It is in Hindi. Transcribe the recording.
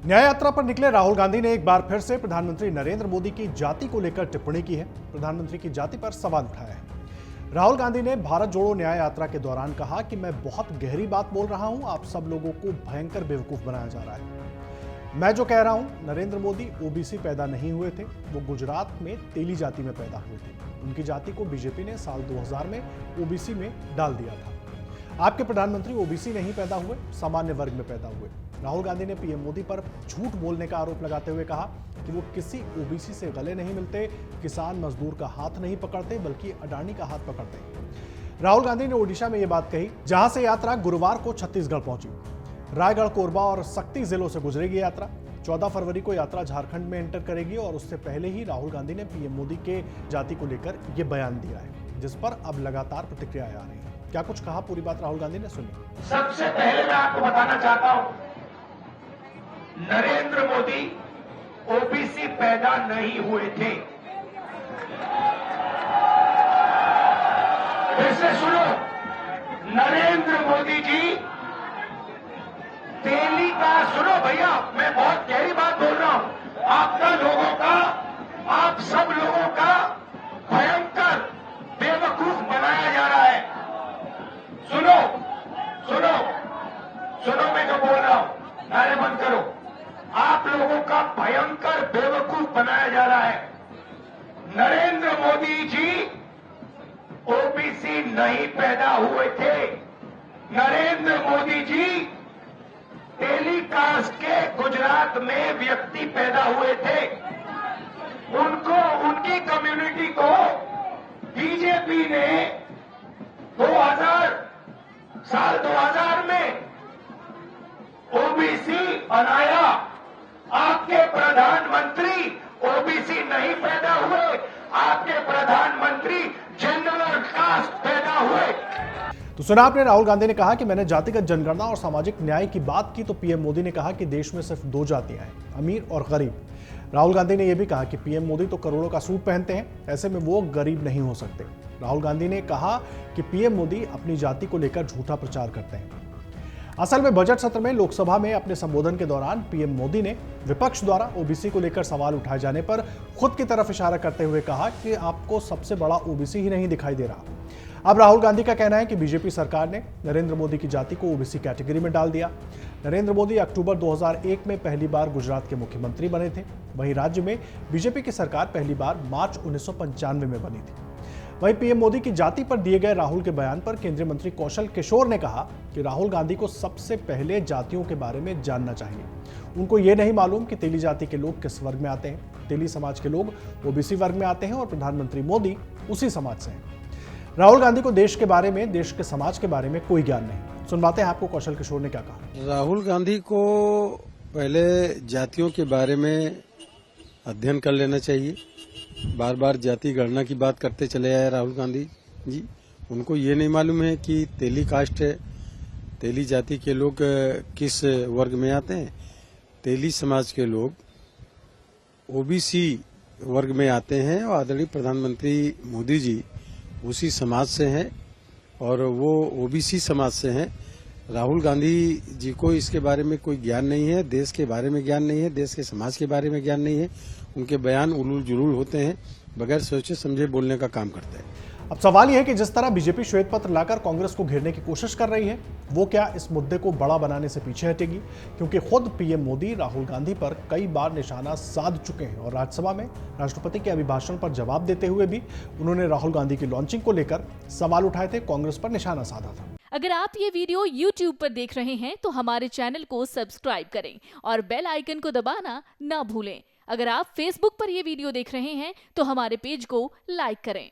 न्याय यात्रा पर निकले राहुल गांधी ने एक बार फिर से प्रधानमंत्री नरेंद्र मोदी की जाति को लेकर टिप्पणी की है। प्रधानमंत्री की जाति पर सवाल उठाया है। राहुल गांधी ने भारत जोड़ो न्याय यात्रा के दौरान कहा कि मैं बहुत गहरी बात बोल रहा हूं, आप सब लोगों को भयंकर बेवकूफ बनाया जा रहा है। मैं जो कह रहा हूं, नरेंद्र मोदी ओबीसी पैदा नहीं हुए थे, वो गुजरात में तेली जाति में पैदा हुए थे। उनकी जाति को बीजेपी ने साल 2000 में ओबीसी में डाल दिया था। आपके प्रधानमंत्री ओबीसी नहीं पैदा हुए, सामान्य वर्ग में पैदा हुए। राहुल गांधी ने पीएम मोदी पर झूठ बोलने का आरोप लगाते हुए कहा कि वो किसी ओबीसी से गले नहीं मिलते, किसान मजदूर का हाथ नहीं पकड़ते, बल्कि अडानी का हाथ पकड़ते हैं। राहुल गांधी ने ओडिशा में ये बात कही, जहां से यात्रा गुरुवार को छत्तीसगढ़ पहुंची। रायगढ़, कोरबा और सक्ती जिलों से गुजरेगी यात्रा। 14 फरवरी को यात्रा झारखंड में एंटर करेगी और उससे पहले ही राहुल गांधी ने पीएम मोदी के जाति को लेकर यह बयान दिया है, जिस पर अब लगातार प्रतिक्रियाएं आ रही हैं। क्या कुछ कहा, पूरी बात राहुल गांधी ने सुनी। सबसे पहले मैं आपको बताना चाहता हूं, नरेंद्र मोदी ओबीसी पैदा नहीं हुए थे। फिर से सुनो, नरेंद्र मोदी जी तेली का, सुनो भैया, मैं बहुत गहरी बात बोल रहा हूं, आपका लोगों का, आप सब लोगों का भयंकर बेवकूफ बनाया जा रहा है। सुनो सुनो सुनो, मैं जो बोल रहा हूं, नारे बंद करो। आप लोगों का भयंकर बेवकूफ बनाया जा रहा है। नरेंद्र मोदी जी ओबीसी नहीं पैदा हुए थे। नरेंद्र मोदी जी टेलीकास्ट के गुजरात में व्यक्ति पैदा हुए थे। उनको, उनकी कम्युनिटी को बीजेपी ने 2000 में ओबीसी बनाया। आपके प्रधानमंत्री ओबीसी नहीं पैदा हुए, आपके प्रधानमंत्री जनरल कास्ट पैदा हुए। तो सुना आपने, राहुल गांधी ने कहा कि मैंने जातिगत जनगणना और सामाजिक न्याय की बात की, तो पीएम मोदी ने कहा कि देश में सिर्फ 2 जातियां हैं, अमीर और गरीब। राहुल गांधी ने यह भी कहा कि पीएम मोदी तो करोड़ों का सूट पहनते हैं, ऐसे में वो गरीब नहीं हो सकते। राहुल गांधी ने कहा कि पीएम मोदी अपनी जाति को लेकर झूठा प्रचार करते हैं। असल में बजट सत्र में लोकसभा में अपने संबोधन के दौरान पीएम मोदी ने विपक्ष द्वारा ओबीसी को लेकर सवाल उठाए जाने पर खुद की तरफ इशारा करते हुए कहा कि आपको सबसे बड़ा ओबीसी ही नहीं दिखाई दे रहा। अब राहुल गांधी का कहना है कि बीजेपी सरकार ने नरेंद्र मोदी की जाति को ओबीसी कैटेगरी में डाल दिया। नरेंद्र मोदी अक्टूबर 2001 में पहली बार गुजरात के मुख्यमंत्री बने थे। वहीं राज्य में बीजेपी की सरकार पहली बार मार्च 1995 में बनी थी। वहीं पीएम मोदी की जाति पर दिए गए राहुल के बयान पर केंद्रीय मंत्री कौशल किशोर ने कहा कि राहुल गांधी को सबसे पहले जातियों के बारे में जानना चाहिए। उनको ये नहीं मालूम कि तेली जाति के लोग किस वर्ग में आते हैं। तेली समाज के लोग ओबीसी वर्ग में आते हैं और प्रधानमंत्री मोदी उसी समाज से हैं। राहुल गांधी को देश के बारे में, देश के समाज के बारे में कोई ज्ञान नहीं। सुनवाते हैं आपको कौशल किशोर ने क्या कहा। राहुल गांधी को पहले जातियों के बारे में अध्ययन कर लेना चाहिए। बार बार जाति गणना की बात करते चले आए राहुल गांधी जी। उनको ये नहीं मालूम है कि तेली कास्ट है, तेली जाति के लोग किस वर्ग में आते हैं। तेली समाज के लोग ओबीसी वर्ग में आते हैं और आदरणीय प्रधानमंत्री मोदी जी उसी समाज से हैं और वो ओबीसी समाज से हैं। राहुल गांधी जी को इसके बारे में कोई ज्ञान नहीं है, देश के बारे में ज्ञान नहीं है, देश के समाज के बारे में ज्ञान नहीं है। उनके बयान उलूल जुलूल होते हैं, बगैर सोचे समझे बोलने का काम करते हैं। अब सवाल यह है कि जिस तरह बीजेपी श्वेत पत्र लाकर कांग्रेस को घेरने की कोशिश कर रही है, वो क्या इस मुद्दे को बड़ा बनाने से पीछे हटेगी? क्योंकि खुद पीएम मोदी राहुल गांधी पर कई बार निशाना साध चुके हैं और राज्यसभा में राष्ट्रपति के अभिभाषण पर जवाब देते हुए भी उन्होंने राहुल गांधी की लॉन्चिंग को लेकर सवाल उठाए थे, कांग्रेस पर निशाना साधा था। अगर आप ये वीडियो YouTube पर देख रहे हैं तो हमारे चैनल को सब्सक्राइब करें और बेल आइकन को दबाना ना भूलें। अगर आप Facebook पर ये वीडियो देख रहे हैं तो हमारे पेज को लाइक करें।